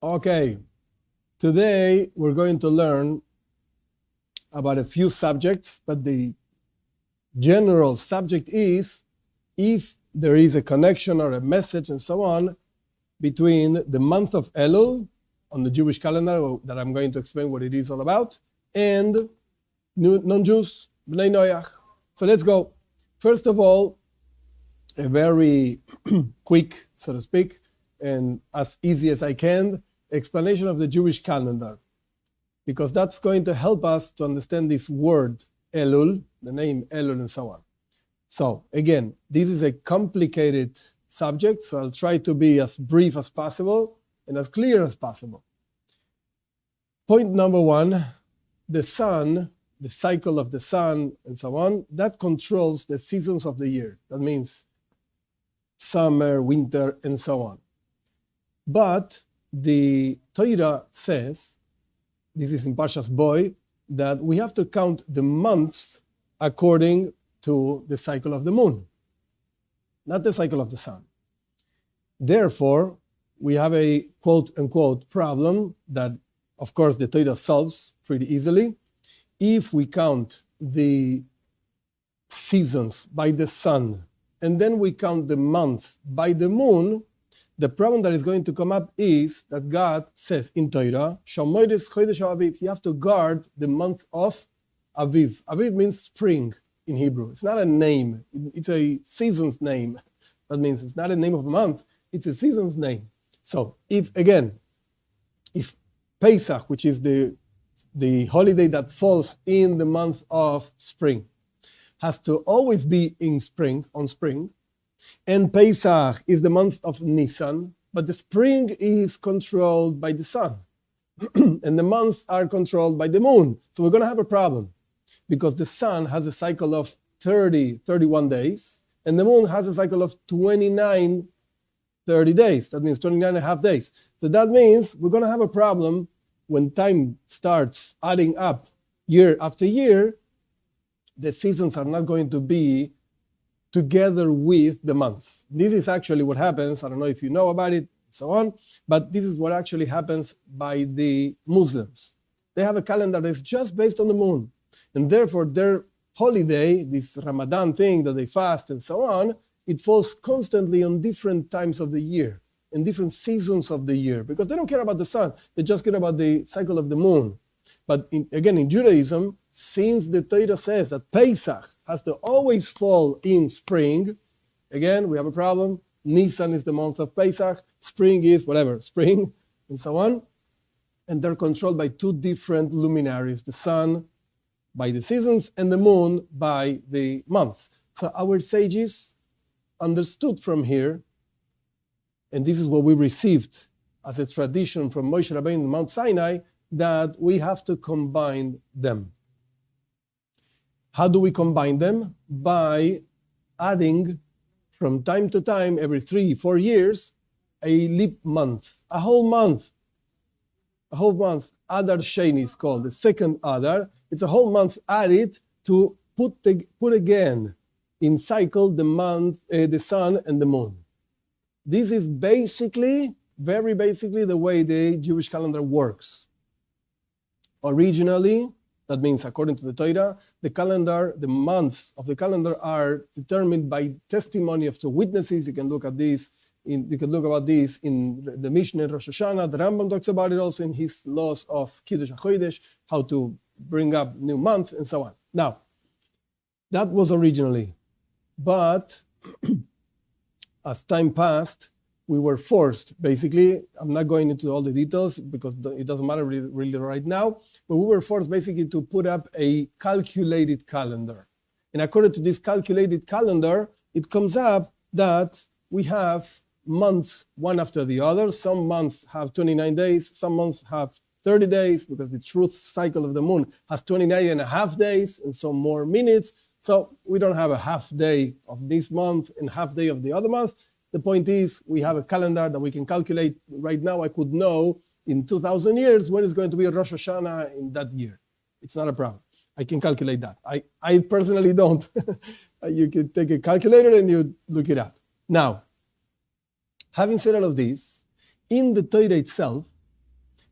Okay, today we're going to learn about a few subjects, but the general subject is if there is a connection or a message and so on between the month of Elul on the Jewish calendar that I'm going to explain what it is all about, and non-Jews, B'nei Noach. So let's go. First of all, a very quick, so to speak, and as easy as I can, explanation of the Jewish calendar, because that's going to help us to understand this word Elul, the name Elul, and so on. So again, this is a complicated subject, so I'll try to be as brief as possible and as clear as possible. Point number one, the sun, the cycle of the sun, and so on, that controls the seasons of the year. That means summer, winter, and so on. But the Torah says, this is in Parshas Boy, that we have to count the months according to the cycle of the moon, not the cycle of the sun. Therefore, we have a quote-unquote problem that, of course, the Torah solves pretty easily. If we count the seasons by the sun, and then we count the months by the moon, the problem that is going to come up is that God says in Torah, you have to guard the month of Aviv. Aviv means spring in Hebrew. It's not a name. It's a season's name. That means it's not a name of a month. It's a season's name. So if Pesach, which is the holiday that falls in the month of spring, has to always be in spring, on spring, and Pesach is the month of Nisan, but the spring is controlled by the sun, and the months are controlled by the moon. So we're going to have a problem, because the sun has a cycle of 31 days, and the moon has a cycle of 30 days. That means 29 and a half days. So that means we're going to have a problem when time starts adding up year after year. The seasons are not going to be together with the months. This is actually what happens. I don't know if you know about it, so on, but this is what actually happens by the Muslims. They have a calendar that's just based on the moon, and therefore their holiday, this Ramadan thing that they fast and so on, it falls constantly on different times of the year, in different seasons of the year, because they don't care about the sun, they just care about the cycle of the moon. But in Judaism, since the Torah says that Pesach has to always fall in spring, again, we have a problem. Nisan is the month of Pesach, spring is whatever, spring, and so on. And they're controlled by two different luminaries, the sun by the seasons and the moon by the months. So our sages understood from here, and this is what we received as a tradition from Moshe Rabbeinu in Mount Sinai, that we have to combine them. How do we combine them? By adding from time to time, every 3-4 years, a leap month, a whole month. Adar Sheni is called, the second Adar. It's a whole month added to put again in cycle the month, the sun and the moon. This is very basically, the way the Jewish calendar works. Originally, that means according to the Torah, the months of the calendar are determined by testimony of two witnesses. You can look about this in the Mishnah in Rosh Hashanah. The Rambam talks about it also in his laws of Kiddush HaChodesh, how to bring up new months and so on. Now, that was originally, but as time passed, we were forced, basically, I'm not going into all the details because it doesn't matter really right now, but we were forced basically to put up a calculated calendar. And according to this calculated calendar, it comes up that we have months one after the other. Some months have 29 days, some months have 30 days, because the truth cycle of the moon has 29 and a half days and some more minutes. So we don't have a half day of this month and half day of the other month. The point is, we have a calendar that we can calculate. Right now, I could know in 2,000 years when is going to be Rosh Hashanah in that year. It's not a problem. I can calculate that. I personally don't. You can take a calculator and you look it up. Now, having said all of this, in the Torah itself,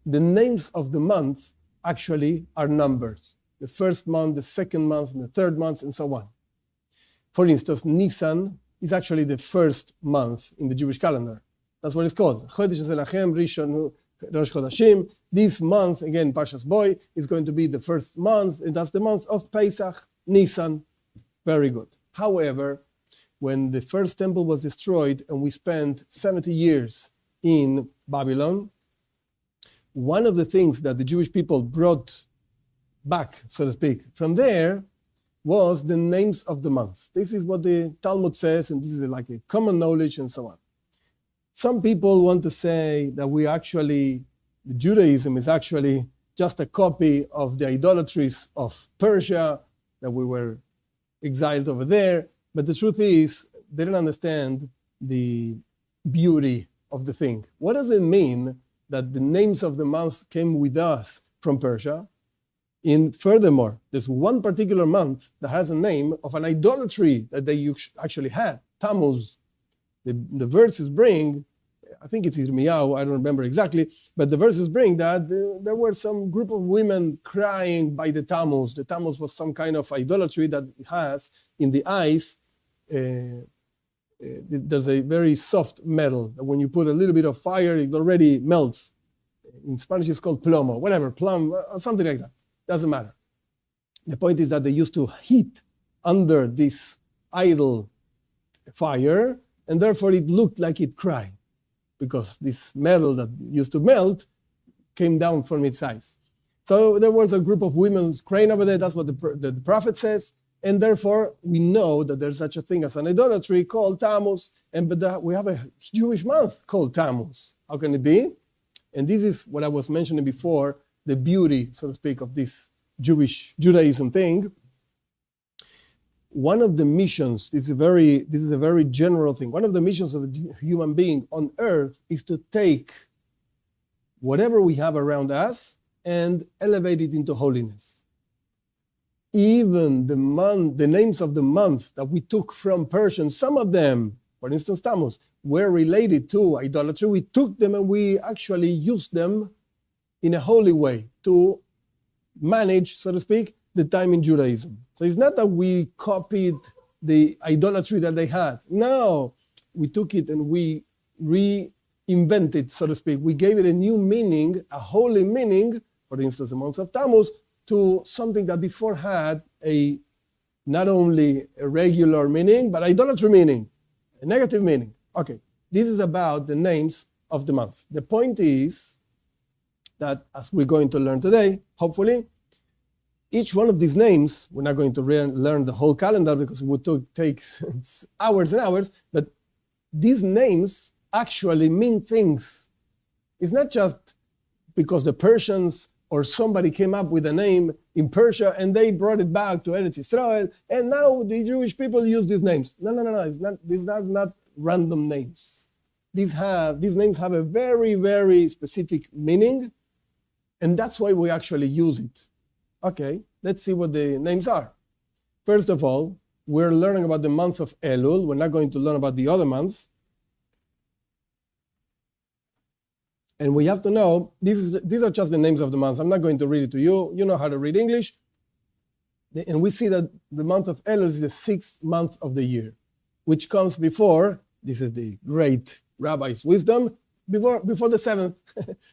The names of the months actually are numbers. The first month, the second month, and the third month, and so on. For instance, Nisan is actually the first month in the Jewish calendar. That's what it's called. Chodesh Zelachem Rishon Rosh Chodashim. This month, again, Parshas Boy, is going to be the first month, and that's the month of Pesach, Nisan. Very good. However, when the first temple was destroyed and we spent 70 years in Babylon, one of the things that the Jewish people brought back, so to speak, from there was the names of the months. This is what the Talmud says, and this is like a common knowledge and so on. Some people want to say that Judaism is actually just a copy of the idolatries of Persia, that we were exiled over there. But the truth is, they don't understand the beauty of the thing. What does it mean that the names of the months came with us from Persia? And furthermore, there's one particular month that has a name of an idolatry that they actually had, Tammuz. The verses bring, I think it's Yirmiyahu, I don't remember exactly, but the verses bring that there were some group of women crying by the Tammuz. The Tammuz was some kind of idolatry that has in the ice. There's a very soft metal that when you put a little bit of fire, it already melts. In Spanish, it's called plomo, whatever, plum, something like that. Doesn't matter. The point is that they used to heat under this idol fire, and therefore it looked like it cried, because this metal that used to melt came down from its eyes. So there was a group of women crying over there. That's what the prophet says. And therefore, we know that there's such a thing as an idolatry called Tammuz. But we have a Jewish month called Tammuz. How can it be? And this is what I was mentioning before, the beauty, so to speak, of this Judaism thing. One of the missions, this is a very general thing. One of the missions of a human being on earth is to take whatever we have around us and elevate it into holiness. Even the names of the months that we took from Persian, some of them, for instance, Tammuz, were related to idolatry. We took them and we actually used them in a holy way to manage, so to speak, the time in Judaism. So it's not that we copied the idolatry that they had. No, we took it and we reinvented, so to speak. We gave it a new meaning, a holy meaning, for instance, the month of Tammuz, to something that before had not only a regular meaning, but idolatry meaning, a negative meaning. Okay, this is about the names of the months. The point is that, as we're going to learn today, hopefully, each one of these names, we're not going to learn the whole calendar because it would take hours and hours, but these names actually mean things. It's not just because the Persians or somebody came up with a name in Persia and they brought it back to Eretz Israel, and now the Jewish people use these names. No. These are not random names. These names have a very, very specific meaning, and that's why we actually use it. Okay, let's see what the names are. First of all, we're learning about the month of Elul. We're not going to learn about the other months. And we have to know, these are just the names of the months. I'm not going to read it to you. You know how to read English. And we see that the month of Elul is the 6th month of the year, which comes before, this is the great rabbi's wisdom, before the 7th.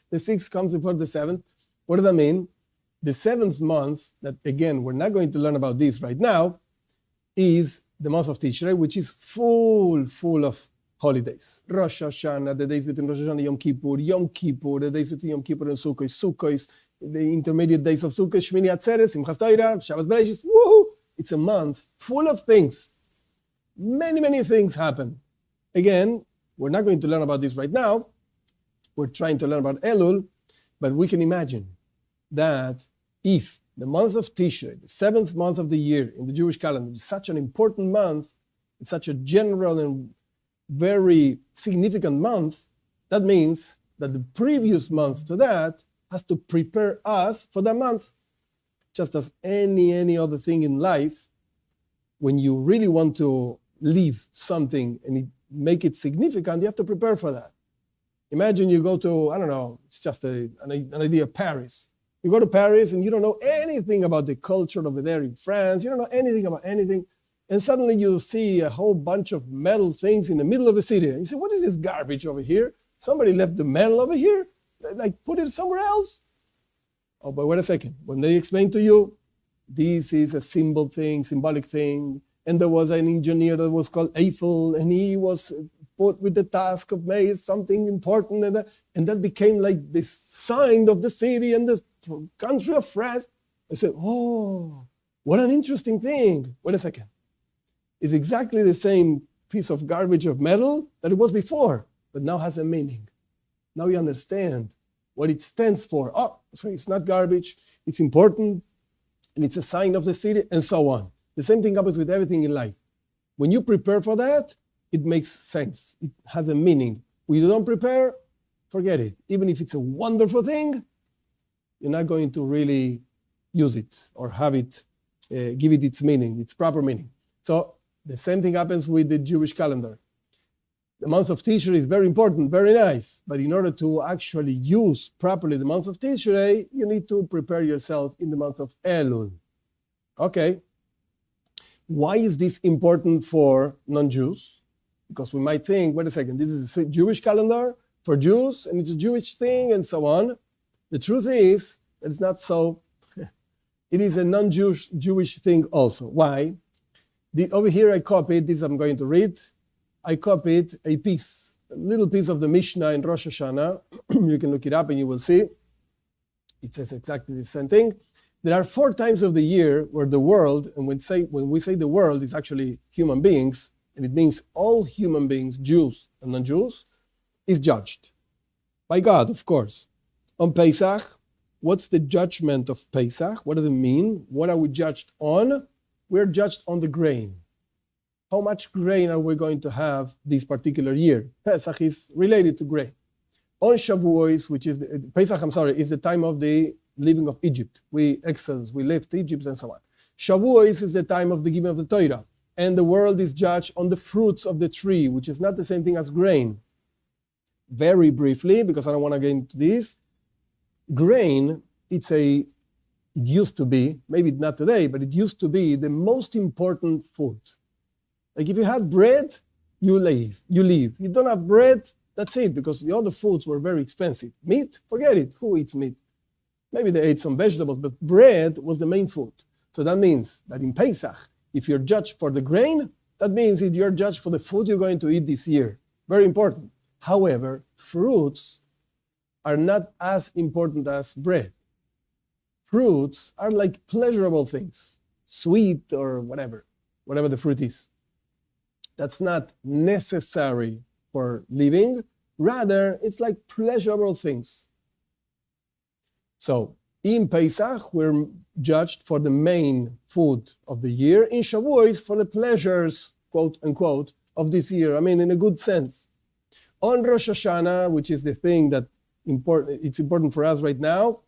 The 6th comes before the 7th. What does that mean? The 7th month, that again, we're not going to learn about this right now, is the month of Tishrei, which is full of holidays. Rosh Hashanah, the days between Rosh Hashanah and Yom Kippur, the days between Yom Kippur and Sukkot, the intermediate days of Sukkot, Shmini Atzeres, Simchas Torah, Shabbat Bereshit. Woohoo! It's a month full of things. Many things happen. Again, we're not going to learn about this right now. We're trying to learn about Elul, but we can imagine that if the month of Tishrei, the 7th month of the year in the Jewish calendar, is such an important month, it's such a general and very significant month, that means that the previous month to that has to prepare us for that month. Just as any other thing in life, when you really want to leave something and make it significant, you have to prepare for that. Imagine you go to, I don't know, it's just an idea, Paris. You go to Paris and you don't know anything about the culture over there in France. You don't know anything about anything. And suddenly you see a whole bunch of metal things in the middle of the city. And you say, what is this garbage over here? Somebody left the metal over here? Like, put it somewhere else? Oh, but wait a second. When they explain to you, this is a symbolic thing. And there was an engineer that was called Eiffel, and he was put with the task of making something important. And that became like this sign of the city and the country of France. I said, oh, what an interesting thing. Wait a second. It's exactly the same piece of garbage of metal that it was before, but now has a meaning. Now you understand what it stands for. Oh, so it's not garbage, it's important, and it's a sign of the city, and so on. The same thing happens with everything in life. When you prepare for that, it makes sense. It has a meaning. When you don't prepare, forget it. Even if it's a wonderful thing, you're not going to really use it or have it, give it its meaning, its proper meaning. So the same thing happens with the Jewish calendar. The month of Tishrei is very important, very nice, but in order to actually use properly the month of Tishrei, you need to prepare yourself in the month of Elul. Okay. Why is this important for non-Jews? Because we might think, wait a second, this is a Jewish calendar for Jews, and it's a Jewish thing, and so on. The truth is that it's not so. It is a non-Jewish thing also. Why? Over here I copied, this I'm going to read. I copied a little piece of the Mishnah in Rosh Hashanah. You can look it up and you will see. It says exactly the same thing. There are 4 times of the year where the world, and when we say the world, is actually human beings, and it means all human beings, Jews and non-Jews, is judged. By God, of course. On Pesach, what's the judgment of Pesach? What does it mean? What are we judged on? We're judged on the grain. How much grain are we going to have this particular year? Pesach is related to grain. On Shavuos, which is Pesach, is the time of the leaving of Egypt. We left Egypt and so on. Shavuos is the time of the giving of the Torah. And the world is judged on the fruits of the tree, which is not the same thing as grain. Very briefly, because I don't want to get into this, grain, it used to be, maybe not today, but it used to be the most important food. Like if you had bread, you leave. You don't have bread, that's it, because the other foods were very expensive. Meat, forget it. Who eats meat? Maybe they ate some vegetables, but bread was the main food. So that means that in Pesach, if you're judged for the grain, that means that you're judged for the food you're going to eat this year. Very important. However, fruits are not as important as bread. Fruits are like pleasurable things, sweet or whatever the fruit is. That's not necessary for living. Rather, it's like pleasurable things. So in Pesach, we're judged for the main food of the year. In Shavuos, for the pleasures, quote unquote, of this year. I mean, in a good sense. On Rosh Hashanah, which is the thing that it's important for us right now,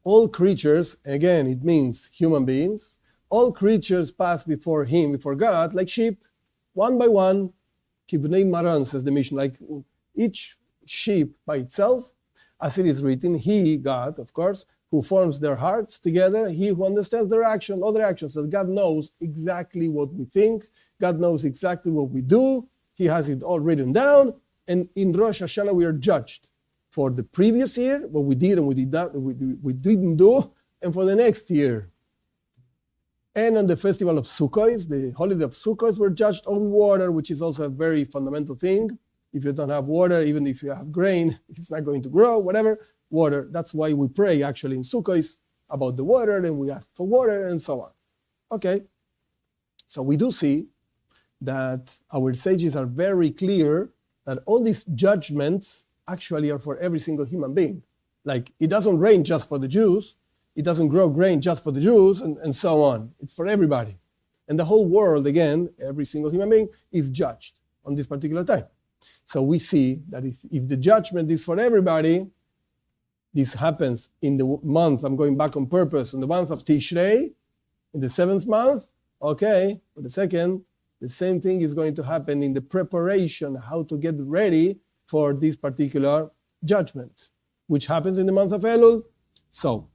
all creatures, again, it means human beings, all creatures pass before him, before God, like sheep, one by one. Kibnei Maran, says the Mishnah, like each sheep by itself, as it is written, he, God, of course, who forms their hearts together, he who understands their action, all their actions. So God knows exactly what we think, God knows exactly what we do, he has it all written down, and in Rosh Hashanah we are judged for the previous year, what we did and we didn't do, and for the next year. And on the festival of Sukkot, the holiday of Sukkot, we're judged on water, which is also a very fundamental thing. If you don't have water, even if you have grain, it's not going to grow, whatever, water. That's why we pray actually in Sukkot about the water, and we ask for water, and so on. Okay, so we do see that our sages are very clear that all these judgments actually are for every single human being. Like, it doesn't rain just for the Jews, it doesn't grow grain just for the Jews, and so on. It's for everybody. And the whole world, again, every single human being is judged on this particular time. So we see that if the judgment is for everybody, this happens in the month, I'm going back on purpose, in the month of Tishrei, in the 7th month, okay, for the second, the same thing is going to happen in the preparation, how to get ready for this particular judgment, which happens in the month of Elul. So,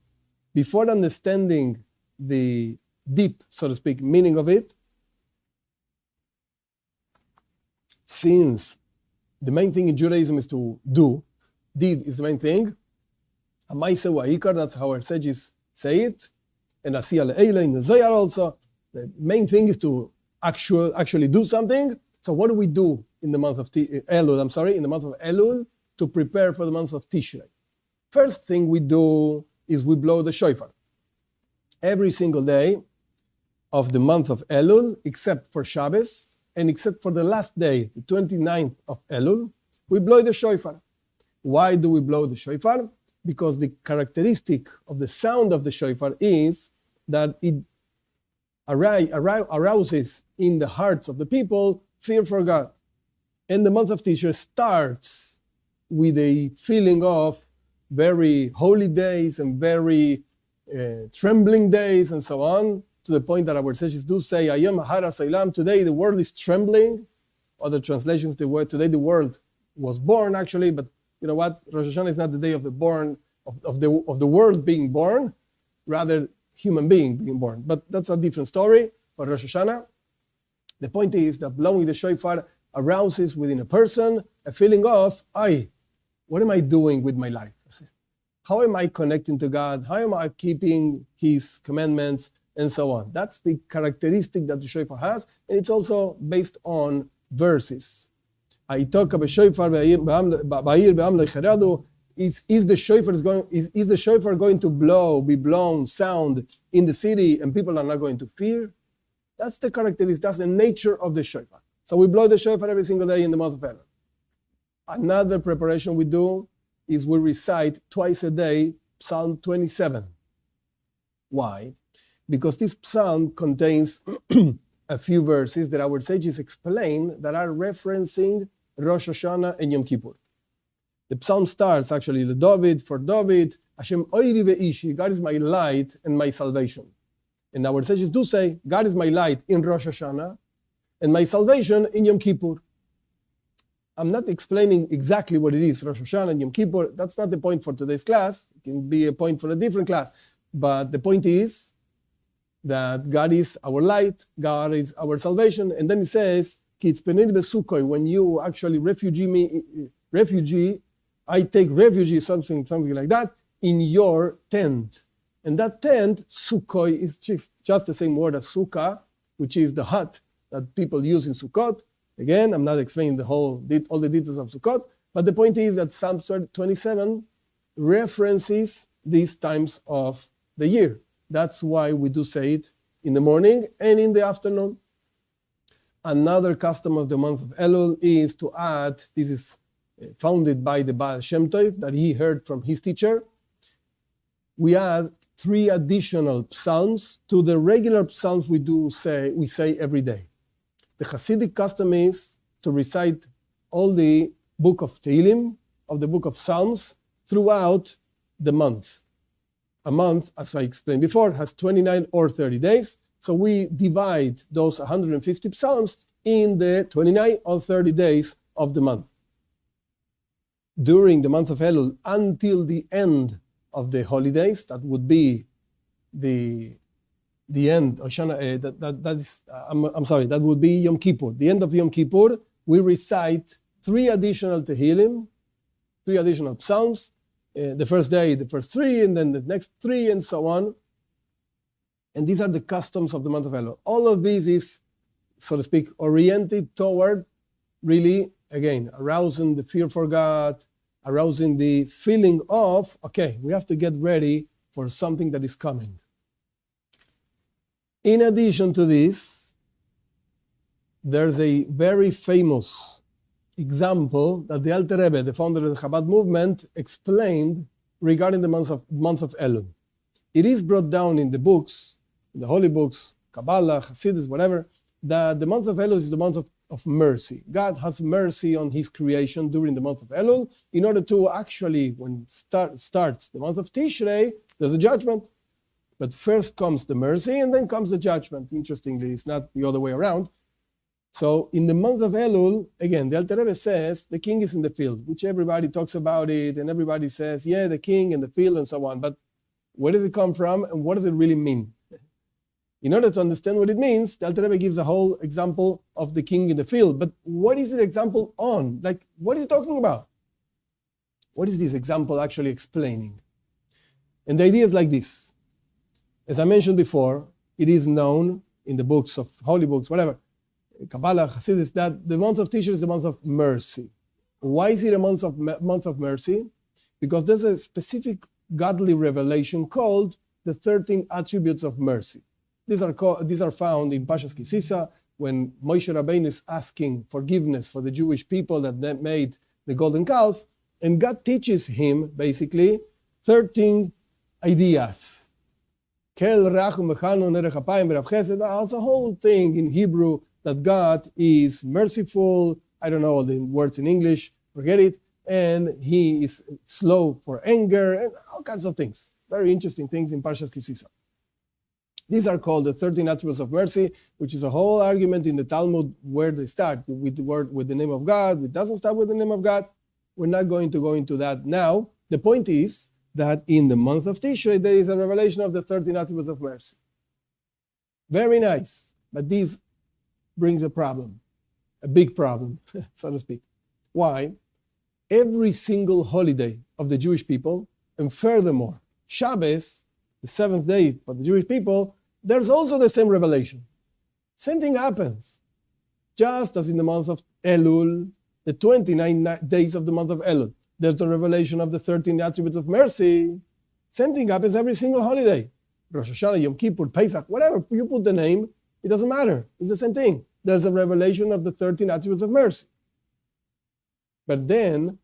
before understanding the deep, so to speak, meaning of it, since the main thing in Judaism is to do, deed is the main thing, Amaise Wa'ikar, that's how our sages say it, and Asiyah Le'eila in the Zohar also, the main thing is to actually do something. So what do we do in the month of Elul, in the month of Elul, to prepare for the month of Tishrei? First thing we do is we blow the shofar. Every single day of the month of Elul, except for Shabbos, and except for the last day, the 29th of Elul, we blow the shofar. Why do we blow the shofar? Because the characteristic of the sound of the shofar is that it arouses in the hearts of the people fear for God. And the month of Tishrei starts with a feeling of very holy days and very trembling days and so on, to the point that our sages do say, Ayam Hara Sailam, today the world is trembling. Other translations, today the world was born actually, but you know what? Rosh Hashanah is not the day of the born of the world being born, rather human being being born. But that's a different story for Rosh Hashanah. The point is that blowing the shofar arouses within a person a feeling of, what am I doing with my life? How am I connecting to God? How am I keeping His commandments? And so on. That's the characteristic that the shofar has, and it's also based on verses. I talk about shofar. Is the shofar going to be blown sound in the city, and people are not going to fear? That's the characteristic. That's the nature of the shofar. So we blow the shofar every single day in the month of Elul. Another preparation we do is we recite twice a day Psalm 27. Why? Because this psalm contains a few verses that our sages explain that are referencing Rosh Hashanah and Yom Kippur. The psalm starts actually, for David, Hashem oiri ve'ishi, God is my light and my salvation. And our sages do say, God is my light in Rosh Hashanah and my salvation in Yom Kippur. I'm not explaining exactly what it is, Rosh Hashanah and Yom Kippur. That's not the point for today's class. It can be a point for a different class. But the point is that God is our light, God is our salvation. And then he says, when you actually refugee, I take refuge, something like that, in your tent. And that tent, sukkoi, is just the same word as sukkah, which is the hut that people use in Sukkot. Again, I'm not explaining all the details of Sukkot, but the point is that Psalm 27 references these times of the year. That's why we do say it in the morning and in the afternoon. Another custom of the month of Elul is to add, this is founded by the Baal Shem Tov, that he heard from his teacher. We add 3 additional psalms to the regular psalms we say every day. The Hasidic custom is to recite all the book of Tehillim, of the book of Psalms, throughout the month. A month, as I explained before, has 29 or 30 days. So we divide those 150 psalms in the 29 or 30 days of the month. During the month of Elul, until the end of the holidays, that would be the end, that would be Yom Kippur. The end of Yom Kippur, we recite 3 additional Tehillim, 3 additional psalms. The first day, the first 3, and then the next 3, and so on. And these are the customs of the month of Elul. All of this is, so to speak, oriented toward really, again, arousing the fear for God, arousing the feeling of, okay, we have to get ready for something that is coming. In addition to this, there's a very famous example that the Alter Rebbe, the founder of the Chabad movement, explained regarding the month of Elul. It is brought down in the books, the holy books, Kabbalah, Hasidus, whatever, that the month of Elul is the month of mercy. God has mercy on His creation during the month of Elul in order to actually, when starts the month of Tishrei, there's a judgment. But first comes the mercy and then comes the judgment. Interestingly, it's not the other way around. So in the month of Elul, again, the Alter Rebbe says the king is in the field, which everybody talks about it, and everybody says, yeah, the king in the field and so on. But where does it come from, and what does it really mean? In order to understand what it means, the Alter Rebbe gives a whole example of the king in the field. But what is the example on? Like, what is he talking about? What is this example actually explaining? And the idea is like this. As I mentioned before, it is known in the books of holy books, whatever, Kabbalah, Hasidus, that the month of Tishrei is the month of mercy. Why is it a month of mercy? Because there's a specific godly revelation called the 13 attributes of mercy. These are found in Pashas Kisisa, when Moshe Rabbeinu is asking forgiveness for the Jewish people that made the golden calf, and God teaches him basically 13 ideas. Kel rachum v'chanun erech apayim v'rav chesed. That's a whole thing in Hebrew, that God is merciful. I don't know all the words in English, forget it. And he is slow for anger, and all kinds of things. Very interesting things in Parshas Kisisa. These are called the 13 attributes of mercy, which is a whole argument in the Talmud where they start with the name of God. It doesn't start with the name of God. We're not going to go into that now. The point is that in the month of Tishrei, there is a revelation of the 13 attributes of mercy. Very nice, but this brings a problem, a big problem, so to speak. Why? Every single holiday of the Jewish people, and furthermore, Shabbos, the seventh day for the Jewish people, there's also the same revelation. Same thing happens. Just as in the month of Elul, the 29 days of the month of Elul, there's a revelation of the 13 attributes of mercy. Same thing happens every single holiday. Rosh Hashanah, Yom Kippur, Pesach, whatever you put the name, it doesn't matter. It's the same thing. There's a revelation of the 13 attributes of mercy. But then,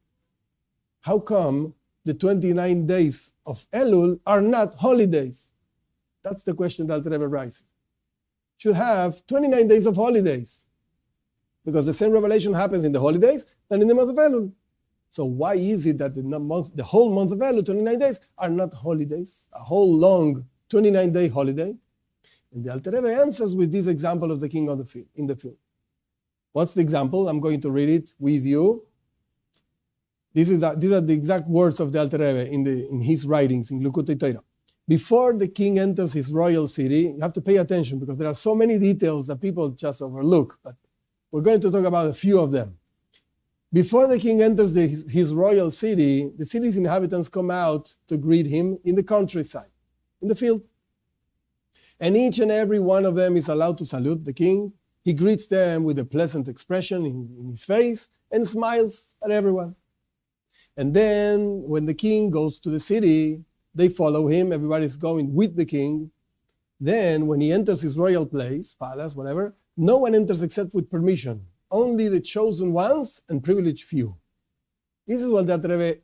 how come the 29 days of Elul are not holidays? That's the question that Alter Rebbe raises. Should have 29 days of holidays, because the same revelation happens in the holidays than in the month of Elul. So why is it that the whole month of Elul, 29 days, are not holidays, a whole long 29-day holiday? And the Alter Rebbe answers with this example of the king on the field, in the field. What's the example? I'm going to read it with you. These are the exact words of the Alter Rebbe in his writings in Likutei Torah. Before the king enters his royal city, you have to pay attention because there are so many details that people just overlook, but we're going to talk about a few of them. Before the king enters his royal city, the city's inhabitants come out to greet him in the countryside, in the field. And each and every one of them is allowed to salute the king. He greets them with a pleasant expression in his face and smiles at everyone. And then when the king goes to the city, they follow him. Everybody's going with the king. Then when he enters his royal place, palace, whatever, no one enters except with permission. Only the chosen ones and privileged few. This is what the Alter Rebbe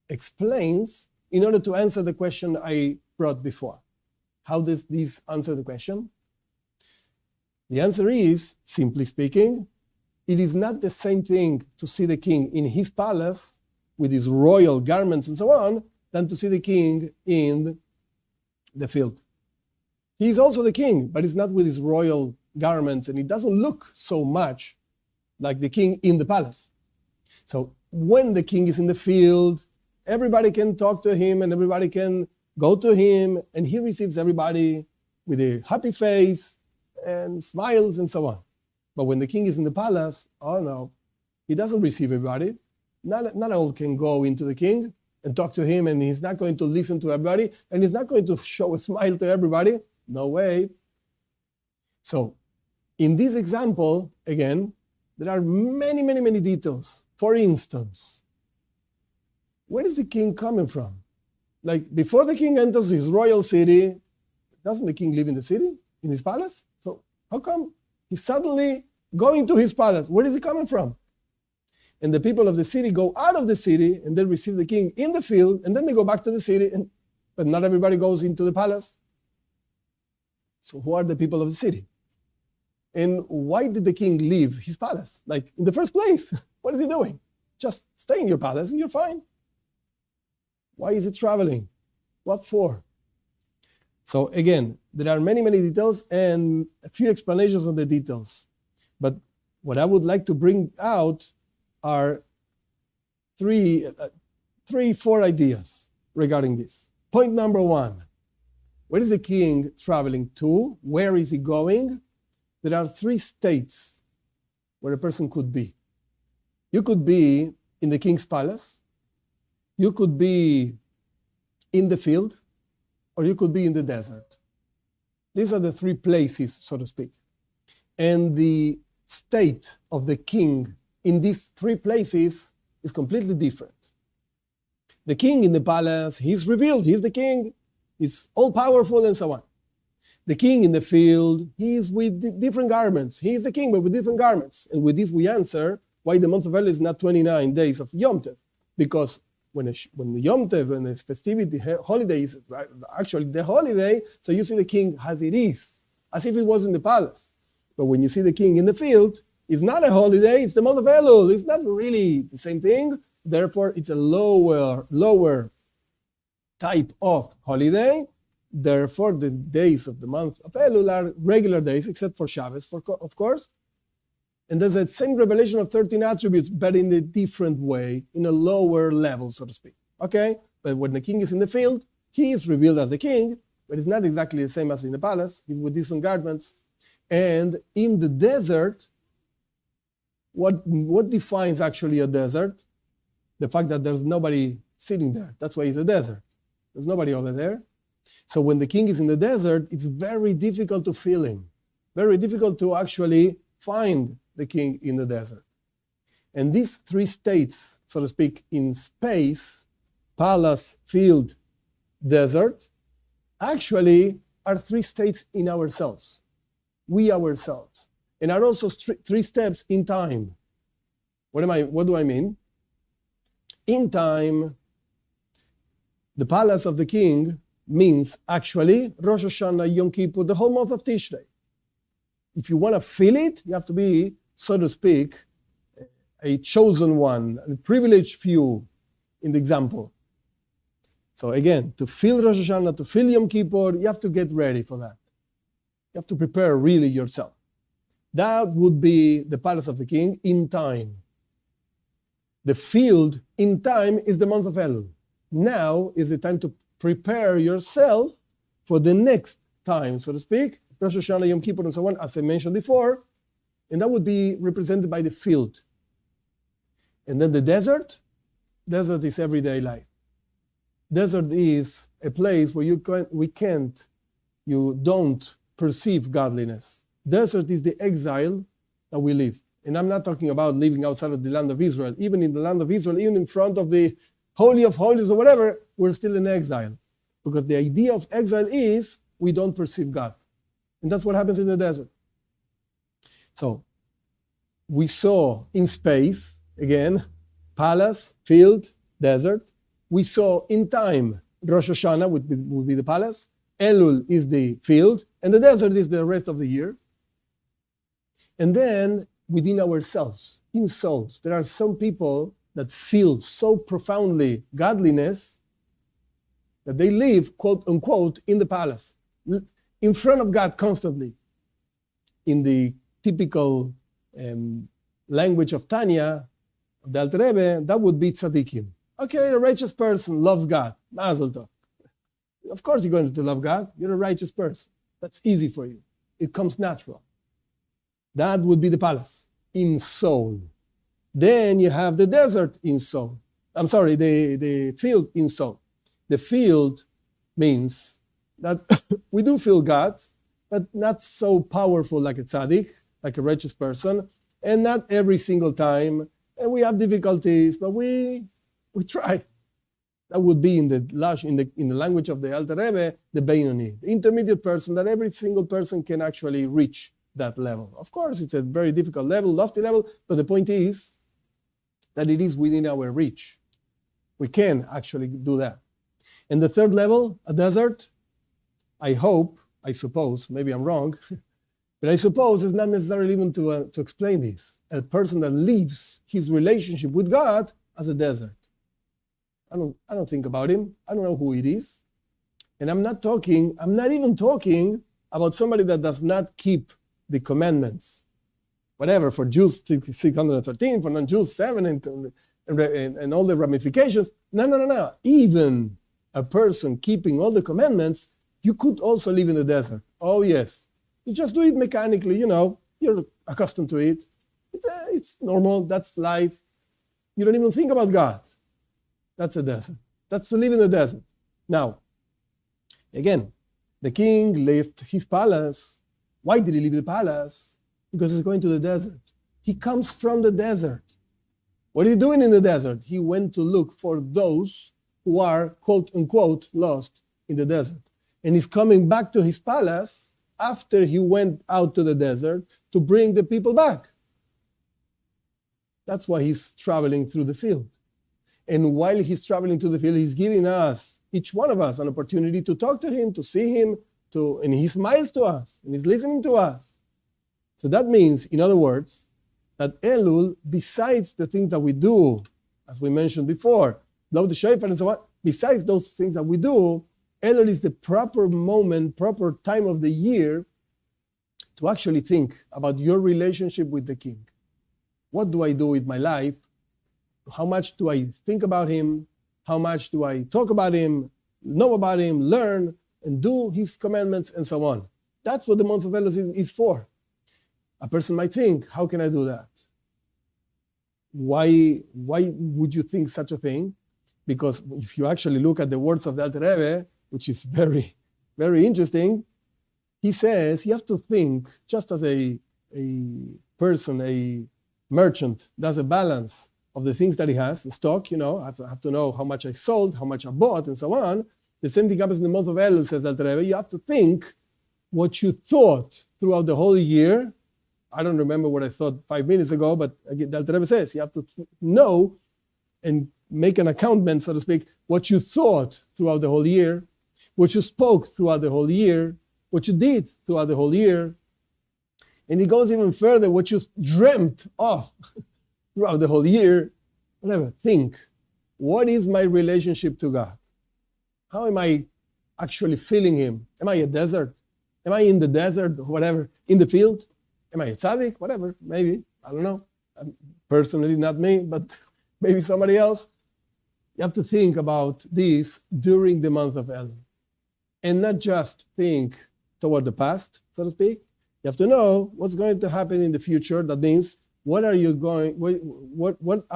explains in order to answer the question I brought before. How does this answer the question? The answer is, simply speaking, it is not the same thing to see the king in his palace with his royal garments and so on, than to see the king in the field. He is also the king, but he's not with his royal garments, and he doesn't look so much like the king in the palace. So when the king is in the field, everybody can talk to him and everybody can go to him, and he receives everybody with a happy face and smiles and so on. But when the king is in the palace, oh no, he doesn't receive everybody. Not all can go into the king and talk to him, and he's not going to listen to everybody, and he's not going to show a smile to everybody. No way. So in this example, again, there are many, many, many details. For instance, where is the king coming from? Like before the king enters his royal city, doesn't the king live in the city, in his palace? So how come he's suddenly going to his palace? Where is he coming from? And the people of the city go out of the city and they receive the king in the field, and then they go back to the city, but not everybody goes into the palace. So who are the people of the city? And why did the king leave his palace? Like in the first place, what is he doing? Just stay in your palace and you're fine. Why is it traveling? What for? So again, there are many, many details and a few explanations of the details. But what I would like to bring out are four ideas regarding this. Point number one, where is the king traveling to? Where is he going? There are three states where a person could be. You could be in the king's palace, you could be in the field, or you could be in the desert. These are the three places, so to speak. And the state of the king in these three places is completely different. The king in the palace, he's revealed, he's the king, he's all-powerful and so on. The king in the field, he's with different garments. He is the king, but with different garments. And with this we answer why the month of Elul is not 29 days of Yom Tov. Because when Yom Tov and the festivity, holiday is actually the holiday, so you see the king as it is, as if it was in the palace. But when you see the king in the field, it's not a holiday, it's the month of Elul. It's not really the same thing. Therefore, it's a lower type of holiday. Therefore, the days of the month of Elul are regular days, except for Shabbos, of course. And there's that same revelation of 13 attributes, but in a different way, in a lower level, so to speak. Okay? But when the king is in the field, he is revealed as the king, but it's not exactly the same as in the palace. He's with different garments. And in the desert, what defines actually a desert? The fact that there's nobody sitting there. That's why it's a desert. There's nobody over there. So when the king is in the desert, it's very difficult to feel him. Very difficult to actually find the king in the desert. And these three states, so to speak, in space, palace, field, desert, actually are three states in ourselves. We ourselves. And are also three steps in time. What do I mean? In time, the palace of the king means actually Rosh Hashanah, Yom Kippur, the whole month of Tishrei. If you want to feel it, you have to be, so to speak, a chosen one, a privileged few in the example. So again, to feel Rosh Hashanah, to feel Yom Kippur, you have to get ready for that. You have to prepare really yourself. That would be the palace of the king in time. The field in time is the month of Elul. Now is the time to prepare yourself for the next time, so to speak, Rosh Hashanah, Yom Kippur, and so on, as I mentioned before, and that would be represented by the field. And then the desert is everyday life. Desert is a place where you don't perceive godliness. Desert is the exile that we live. And I'm not talking about living outside of the land of Israel. Even in the land of Israel, even in front of the Holy of Holies or whatever, we're still in exile. Because the idea of exile is we don't perceive God. And that's what happens in the desert. So, we saw in space, again, palace, field, desert. We saw in time, Rosh Hashanah would be the palace. Elul is the field. And the desert is the rest of the year. And then, within ourselves, in souls, there are some people that feel so profoundly godliness that they live, quote unquote, in the palace, in front of God constantly. In the typical language of Tanya, of the Alter Rebbe, that would be tzaddikim. Okay, a righteous person loves God. Mazel tov. Of course you're going to love God. You're a righteous person. That's easy for you. It comes natural. That would be the palace in soul. Then you have the desert in soul. I'm sorry, the field in soul. The field means that we do feel God, but not so powerful like a tzaddik, like a righteous person, and not every single time. And we have difficulties, but we try. That would be in the language of the Alter Rebbe, the Beinoni, the intermediate person that every single person can actually reach that level. Of course, it's a very difficult level, lofty level, but the point is that it is within our reach. We can actually do that. And the third level, a desert, I suppose, maybe I'm wrong, but I suppose it's not necessarily even to explain this. A person that lives his relationship with God as a desert. I don't think about him. I don't know who it is. And I'm not even talking about somebody that does not keep the commandments. whatever, for Jews 613, for non-Jews 7, and all the ramifications. No. Even a person keeping all the commandments, you could also live in the desert. Oh yes. You just do it mechanically, you're accustomed to it. It's normal, that's life. You don't even think about God. That's a desert. That's to live in the desert. Now, again, the king left his palace. Why did he leave the palace? Because he's going to the desert. He comes from the desert. What is he doing in the desert? He went to look for those who are, quote unquote, lost in the desert. And he's coming back to his palace after he went out to the desert to bring the people back. That's why he's traveling through the field. And while he's traveling to the field, he's giving us, each one of us, an opportunity to talk to him, to see him, and he smiles to us, and he's listening to us. So that means, in other words, that Elul, besides the things that we do, as we mentioned before, blow the shofar and so on, besides those things that we do, Elul is the proper moment, proper time of the year to actually think about your relationship with the king. What do I do with my life? How much do I think about him? How much do I talk about him, know about him, learn, and do his commandments, and so on? That's what the month of Elul is for. A person might think, how can I do that? Why would you think such a thing? Because if you actually look at the words of the Alter Rebbe, which is very, very interesting, he says you have to think, just as a person, a merchant, does a balance of the things that he has in stock, I have to know how much I sold, how much I bought, and so on. The same thing happens in the month of Elul, says Alter Rebbe. You have to think what you thought throughout the whole year. I don't remember what I thought 5 minutes ago, but again, the Alter Rebbe says you have to know and make an accountment, so to speak, what you thought throughout the whole year, what you spoke throughout the whole year, what you did throughout the whole year. And he goes even further, what you dreamt of throughout the whole year. Whatever, think. What is my relationship to God? How am I actually feeling him? Am I a desert? Am I in the desert, or whatever, in the field? Am I a tzaddik? Whatever, maybe. I don't know. Personally, not me, but maybe somebody else. You have to think about this during the month of Elul. And not just think toward the past, so to speak. You have to know what's going to happen in the future. That means what are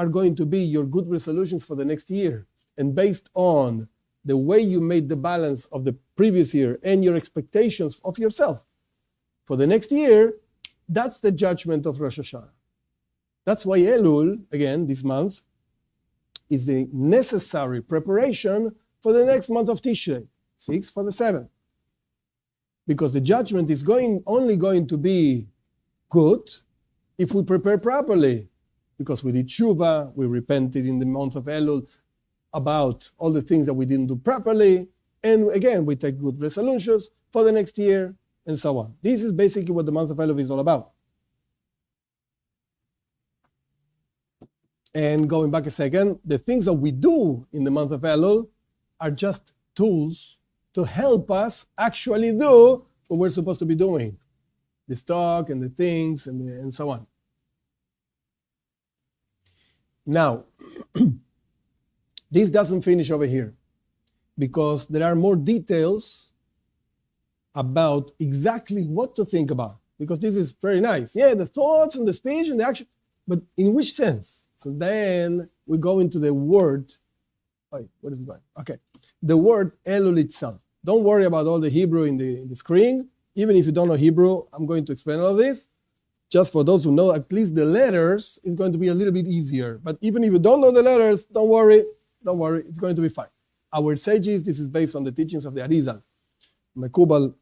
going to be your good resolutions for the next year? And based on the way you made the balance of the previous year and your expectations of yourself for the next year, that's the judgment of Rosh Hashanah. That's why Elul, again, this month, is the necessary preparation for the next month of Tishrei, 6 for the 7th. Because the judgment is only going to be good if we prepare properly. Because we did tshuva, we repented in the month of Elul about all the things that we didn't do properly, and again, we take good resolutions for the next year, and so on. This is basically what the month of Elul is all about. And going back a second, the things that we do in the month of Elul are just tools to help us actually do what we're supposed to be doing. The stock and the things and so on. Now, this doesn't finish over here, because there are more details about exactly what to think about. Because this is very nice. Yeah, the thoughts and the speech and the action, but in which sense? So then we go into the word. Wait, what is it going? Okay. The word Elul itself. Don't worry about all the Hebrew in the screen. Even if you don't know Hebrew, I'm going to explain all this. Just for those who know at least the letters, it's going to be a little bit easier. But even if you don't know the letters, don't worry, it's going to be fine. Our sages, this is based on the teachings of the Arizal, Mekubal,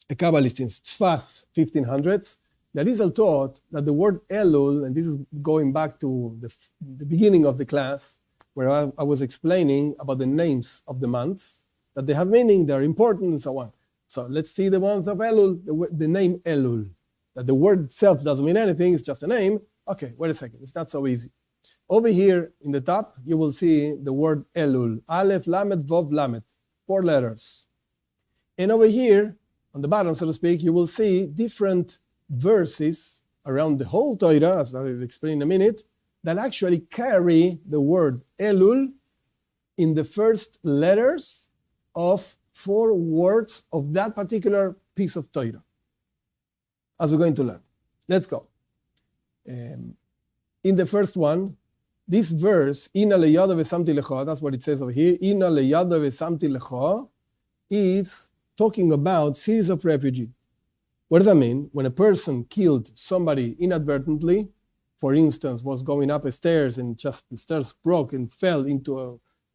a Kabbalist in Tzfas, 1500s. The Arizal taught that the word Elul, and this is going back to the beginning of the class, where I was explaining about the names of the months, that they have meaning, they're important, and so on. So let's see the month of Elul, the name Elul. That the word itself doesn't mean anything, it's just a name. Okay, wait a second, it's not so easy. Over here in the top, you will see the word Elul. Aleph, Lamed, Vav, Lamed. 4 letters. And over here, on the bottom, so to speak, you will see different verses around the whole Torah, as I will explain in a minute, that actually carry the word Elul in the first letters of 4 words of that particular piece of Torah, as we're going to learn. Let's go. In the first one, this verse, Ina leyada vesamti lecha, that's what it says over here, Ina leyada vesamti lecha, is talking about series of refugees. What does that mean? When a person killed somebody inadvertently, for instance, was going up a stairs and just the stairs broke and fell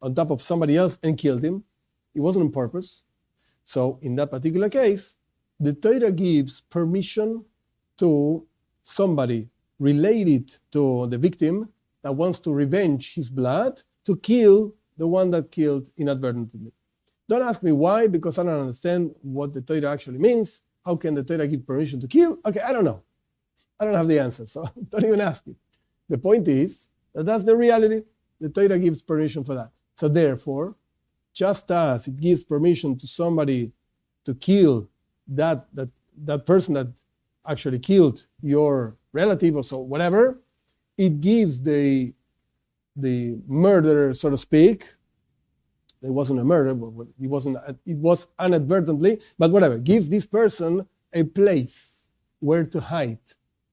on top of somebody else and killed him, it wasn't on purpose. So in that particular case, the Torah gives permission to somebody related to the victim that wants to revenge his blood to kill the one that killed inadvertently. Don't ask me why, because I don't understand what the Torah actually means. How can the Torah give permission to kill? Okay, I don't know. I don't have the answer, so don't even ask it. The point is that that's the reality. The Torah gives permission for that. So therefore, just as it gives permission to somebody to kill that person that actually killed your relative or so, whatever, it gives the murderer, so to speak. It wasn't a murder, but it was inadvertently, but whatever, gives this person a place where to hide,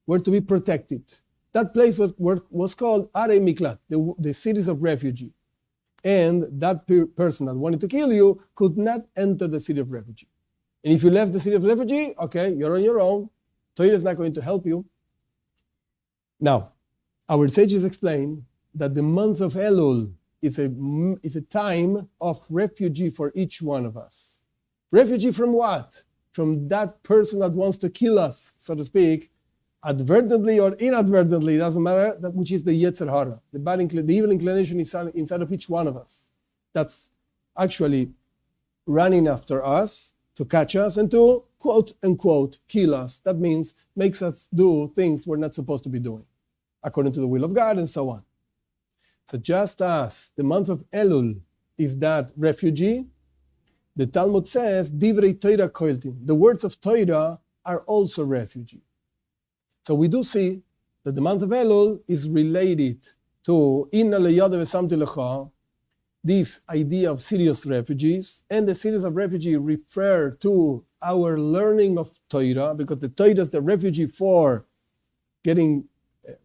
where to be protected. That place was called Arei Miklat, the cities of refuge. And that person that wanted to kill you could not enter the city of refuge. And if you left the city of refuge, okay, you're on your own. Torah is not going to help you. Now, our sages explain that the month of Elul is a time of refuge for each one of us. Refugee from what? From that person that wants to kill us, so to speak, advertently or inadvertently, doesn't matter, which is the Yetzer Hara, the evil inclination inside of each one of us. That's actually running after us to catch us and to, quote unquote, kill us. That means makes us do things we're not supposed to be doing, according to the will of God and so on. So just as the month of Elul is that refugee, the Talmud says, Divrei Torah koiltin, the words of Torah are also refugee. So we do see that the month of Elul is related to Inna leyada vesamti lecha, this idea of serious refugees, and the series of refugees refer to our learning of Torah, because the Torah is the refugee for getting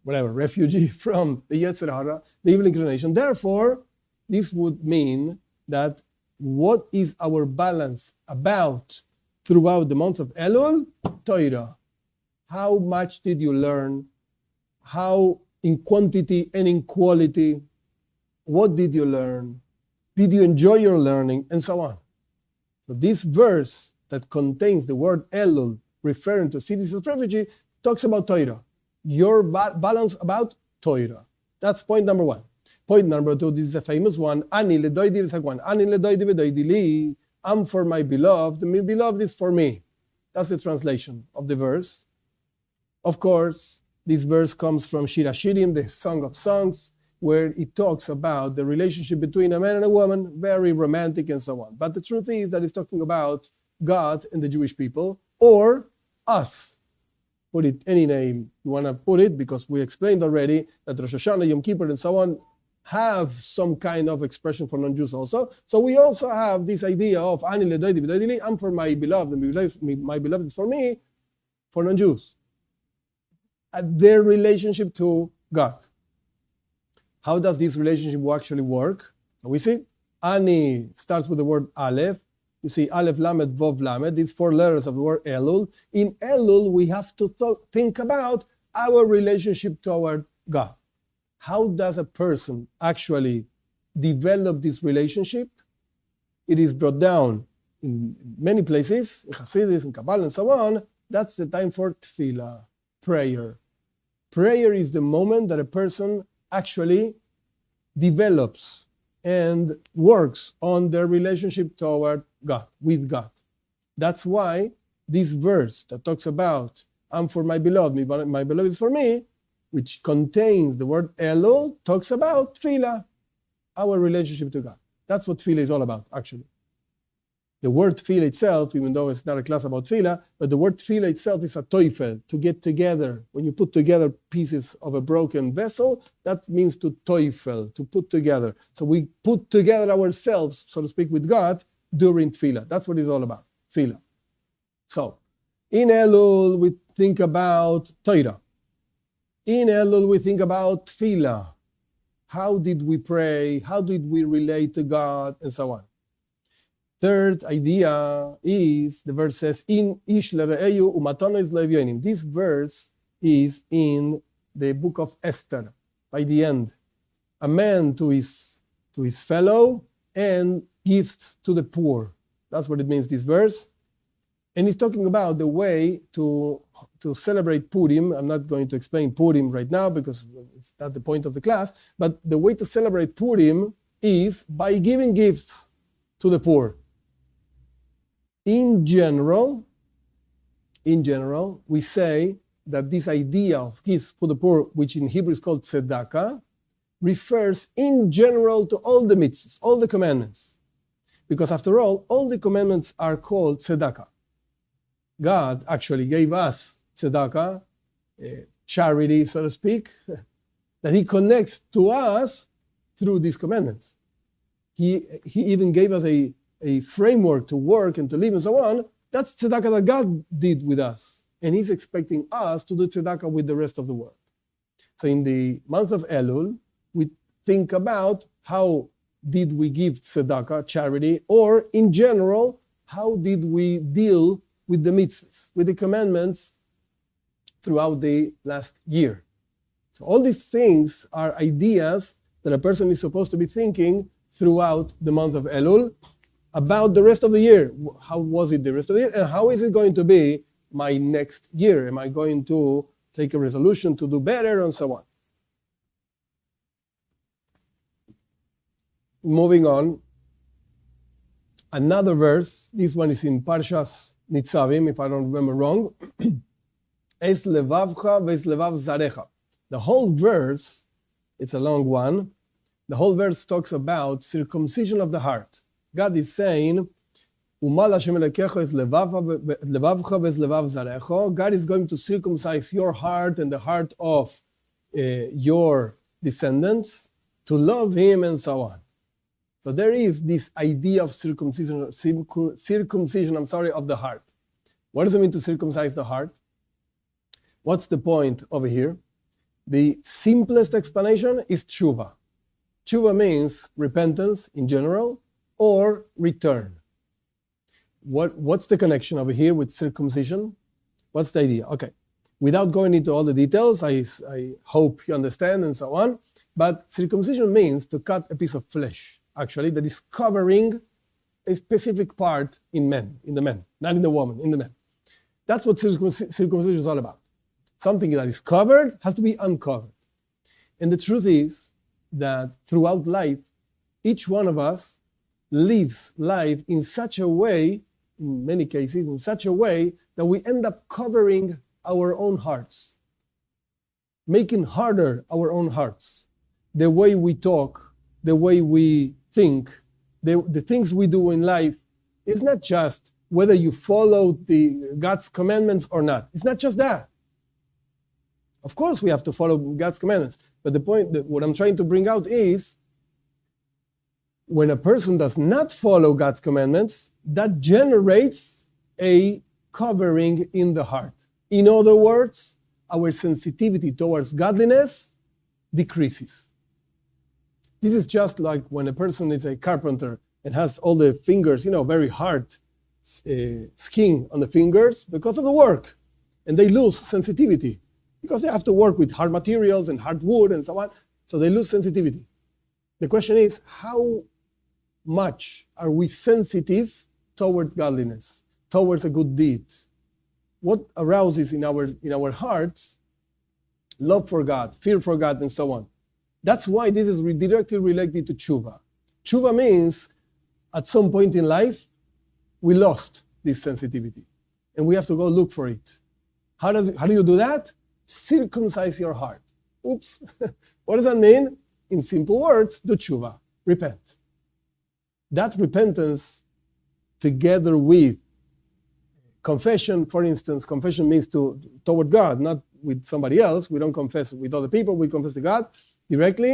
refugee from the Yetzer Hara, the evil inclination. Therefore, this would mean that what is our balance about throughout the month of Elul? Torah. How much did you learn? How in quantity and in quality? What did you learn? Did you enjoy your learning? And so on. So this verse that contains the word Elul, referring to cities of refugee, talks about Torah. Your balance about Torah. That's point number 1. Point number 2, this is a famous one. Ani ledoidi v'sagwan. Ani ledoidi v'doidi li. I'm for my beloved. My beloved is for me. That's the translation of the verse. Of course, this verse comes from Shir HaShirim, the Song of Songs, where it talks about the relationship between a man and a woman, very romantic and so on. But the truth is that it's talking about God and the Jewish people, or us. Put it any name you want to put it, because we explained already that Rosh Hashanah, Yom Kippur, and so on have some kind of expression for non-Jews also. So we also have this idea of Ani ledoidi v'doidi li, I'm for my beloved, and my beloved is for me, for non-Jews. Their relationship to God. How does this relationship actually work? So we see Ani starts with the word Aleph. You see Aleph, Lamed, Vov, Lamed. These 4 letters of the word Elul. In Elul, we have to think about our relationship toward God. How does a person actually develop this relationship? It is brought down in many places, in Hasidus, in Kabbalah, and so on. That's the time for tefillah, prayer. Prayer is the moment that a person actually develops and works on their relationship toward God, with God. That's why this verse that talks about, I'm for my beloved, my beloved is for me, which contains the word Elul, talks about tefillah, our relationship to God. That's what tefillah is all about, actually. The word tefillah itself, even though it's not a class about tefillah, but the word tefillah itself is a toifel, to get together. When you put together pieces of a broken vessel, that means to toifel, to put together. So we put together ourselves, so to speak, with God during tefillah. That's what it's all about, tefillah. So, in Elul, we think about Torah. In Elul, we think about tefillah. How did we pray? How did we relate to God? And so on. Third idea is, the verse says, "In ish lere'eyu umatono is le'evyonim." This verse is in the book of Esther, by the end. A man to his fellow and gifts to the poor. That's what it means, this verse. And he's talking about the way to celebrate Purim. I'm not going to explain Purim right now because it's not the point of the class. But the way to celebrate Purim is by giving gifts to the poor. In general, we say that this idea of gifts for the poor, which in Hebrew is called tzedakah, refers in general to all the mitzvahs, all the commandments. Because after all the commandments are called tzedakah. God actually gave us tzedakah, charity, so to speak, that he connects to us through these commandments. He even gave us a framework to work and to live and so on. That's tzedakah that God did with us. And he's expecting us to do tzedakah with the rest of the world. So in the month of Elul, we think about how did we give tzedakah, charity, or in general, how did we deal with the mitzvahs, with the commandments throughout the last year. So all these things are ideas that a person is supposed to be thinking throughout the month of Elul about the rest of the year. How was it the rest of the year? And how is it going to be my next year? Am I going to take a resolution to do better and so on? Moving on, another verse, this one is in Parshas Nitzavim, if I don't remember wrong. Es levavcha ve'es levav zarecha. The whole verse, it's a long one, the whole verse talks about circumcision of the heart. God is saying, Umal Hashem Elokecha es levavcha ve'es levav zarecha. God is going to circumcise your heart and the heart of your descendants to love him and so on. So there is this idea of circumcision of the heart. What does it mean to circumcise the heart? What's the point over here? The simplest explanation is tshuva. Tshuva means repentance in general or return. What's the connection over here with circumcision? What's the idea? Okay, without going into all the details, I hope you understand and so on, but circumcision means to cut a piece of flesh, actually, that is covering a specific part in the man, not in the woman, in the man. That's what circumcision is all about. Something that is covered has to be uncovered. And the truth is that throughout life, each one of us lives life in such a way, in many cases, in such a way that we end up covering our own hearts, making harder our own hearts. The way we talk, the way we think, the things we do in life is not just whether you follow God's commandments or not. It's not just that. Of course we have to follow God's commandments. But the point, what I'm trying to bring out is, when a person does not follow God's commandments, that generates a covering in the heart. In other words, our sensitivity towards godliness decreases. This is just like when a person is a carpenter and has all the fingers, very hard skin on the fingers because of the work. And they lose sensitivity because they have to work with hard materials and hard wood and so on. So they lose sensitivity. The question is, how much are we sensitive toward godliness, towards a good deed? What arouses in our hearts love for God, fear for God, and so on? That's why this is directly related to tshuva. Tshuva means at some point in life, we lost this sensitivity. And we have to go look for it. How do you do that? Circumcise your heart. Oops. What does that mean? In simple words, do tshuva. Repent. That repentance together with confession. For instance, confession means toward God, not with somebody else. We don't confess with other people. We confess to God directly.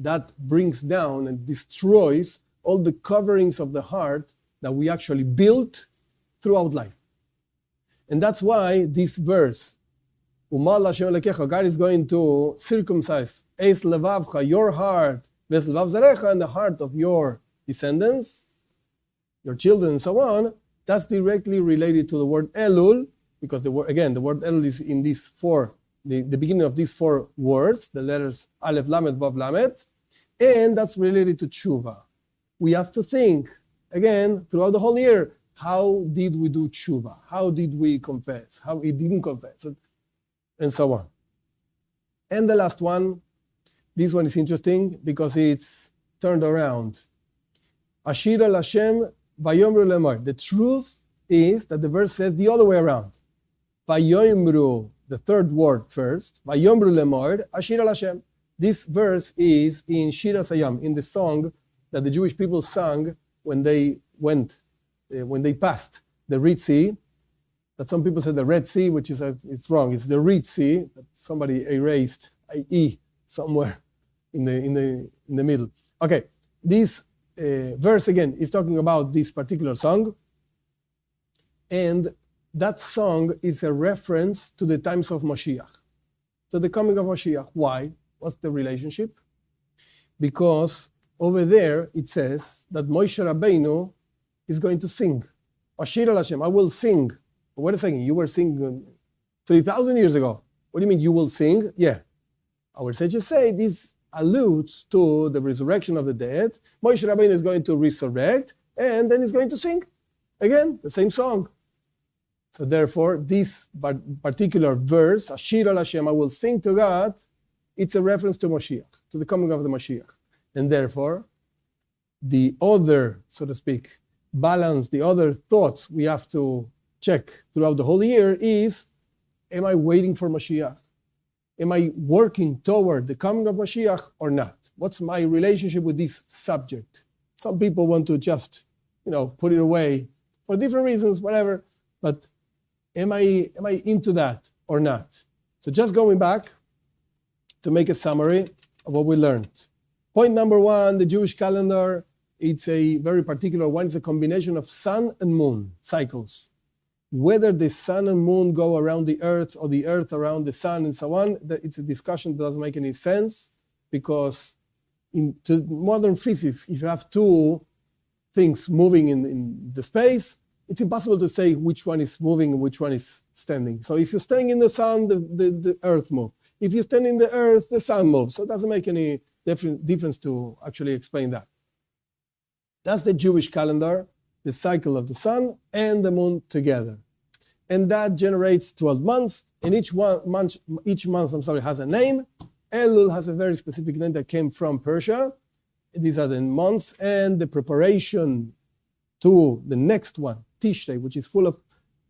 That brings down and destroys all the coverings of the heart that we actually built throughout life. And that's why this verse, God is going to circumcise your heart, and the heart of your descendants, your children, and so on. That's directly related to the word Elul, because the word Elul is in these four, the beginning of these four words, the letters Aleph, Lamed, Vav, Lamed, and that's related to tshuva. We have to think, again, throughout the whole year, how did we do tshuva? How did we confess? How we didn't confess? And so on. And the last one, this one is interesting because it's turned around. Ashir al Hashem vayomru lemor. The truth is that the verse says the other way around. Vayomru, the third word first. Vayomru lemor, Ashir al Hashem. This verse is in Shir HaSayam, in the song that the Jewish people sang when they passed the Red Sea. That some people said the Red Sea, which is it's wrong. It's the Red Sea that somebody erased IE somewhere in the middle. Okay, this verse again is talking about this particular song, and that song is a reference to the times of Mashiach, to the coming of Mashiach. Why? What's the relationship? Because over there it says that Moshe Rabbeinu is going to sing. Ashir al Hashem, I will sing. Wait a second, you were singing 3,000 years ago. What do you mean you will sing? Yeah. Our sages say this alludes to the resurrection of the dead. Moshe Rabbeinu is going to resurrect, and then he's going to sing. Again, the same song. So therefore, this particular verse, Ashir al Hashem, I will sing to God, it's a reference to Mashiach, to the coming of the Mashiach. And therefore, the other, so to speak, balance, the other thoughts we have to check throughout the whole year is, am I waiting for Mashiach? Am I working toward the coming of Mashiach or not? What's my relationship with this subject? Some people want to just, put it away for different reasons, whatever. But am I into that or not? So just going back to make a summary of what we learned. Point number one, the Jewish calendar, it's a very particular one. It's a combination of sun and moon cycles. Whether the sun and moon go around the earth or the earth around the sun and so on, it's a discussion that doesn't make any sense, because to modern physics, if you have two things moving in the space, it's impossible to say which one is moving and which one is standing. So if you're staying in the sun, the earth moves. If you stand in the earth, the sun moves. So it doesn't make any difference to actually explain that. That's the Jewish calendar, the cycle of the sun and the moon together. And that generates 12 months, and each month has a name. Elul has a very specific name that came from Persia. These are the months, and the preparation to the next one, Tishrei, which is full of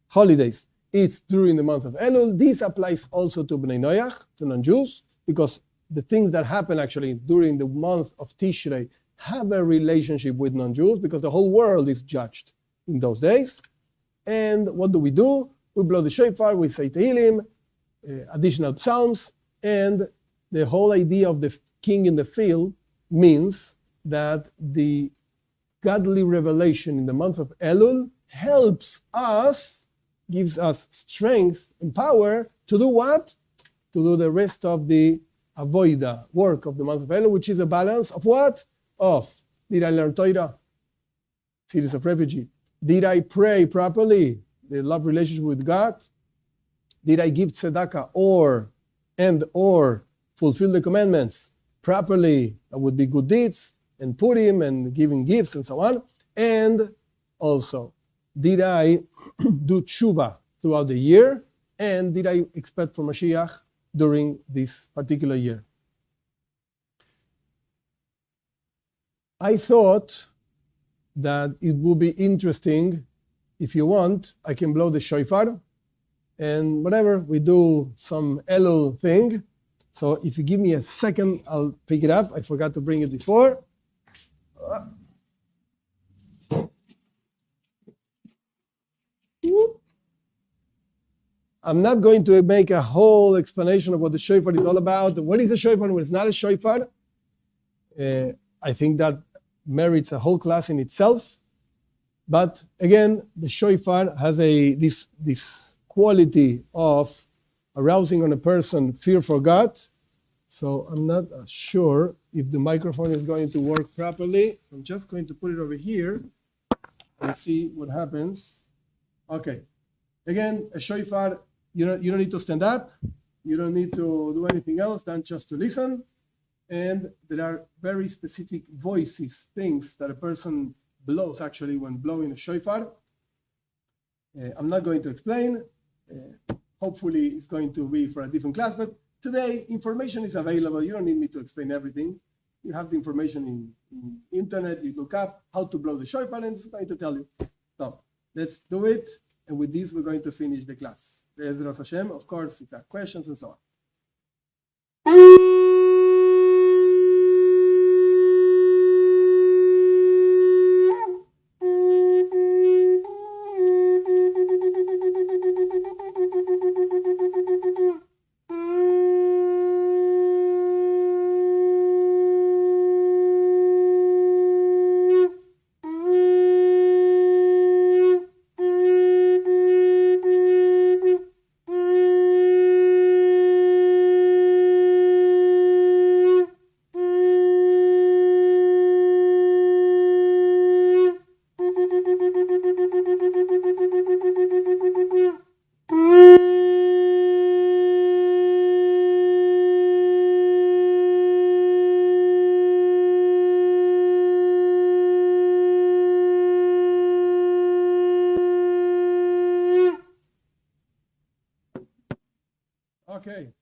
holidays, it's during the month of Elul. This applies also to Bnei Noach, to non-Jews, because the things that happen actually during the month of Tishrei have a relationship with non-Jews, because the whole world is judged in those days. And what do? We blow the shofar, we say Tehillim, additional psalms, and the whole idea of the king in the field means that the godly revelation in the month of Elul helps us, gives us strength and power to do what? To do the rest of the avoida, work of the month of Elul, which is a balance of what? Did I learn Torah? Series of refugee. Did I pray properly? The love relationship with God? Did I give tzedakah or fulfill the commandments properly? That would be good deeds, and Purim, and giving gifts, and so on. And also, did I do tshuva throughout the year? And did I expect for Mashiach during this particular year? I thought that it would be interesting. If you want, I can blow the shofar, and whatever, we do some Elul thing. So if you give me a second, I'll pick it up. I forgot to bring it before. I'm not going to make a whole explanation of what the shofar is all about. What is a shofar and what is not a shofar? I think that merits a whole class in itself. But again, the shofar has this quality of arousing on a person fear for God. So I'm not sure if the microphone is going to work properly. I'm just going to put it over here and see what happens. Okay. Again, a shofar, you don't need to stand up. You don't need to do anything else than just to listen. And there are very specific voices, things that a person blows actually when blowing a shofar. I'm not going to explain. Hopefully it's going to be for a different class, but today information is available. You don't need me to explain everything. You have the information in internet. You look up how to blow the shofar and it's going to tell you. So let's do it. And with this, we're going to finish the class. Be'ezras Hashem, of course, if you have questions and so on. Okay.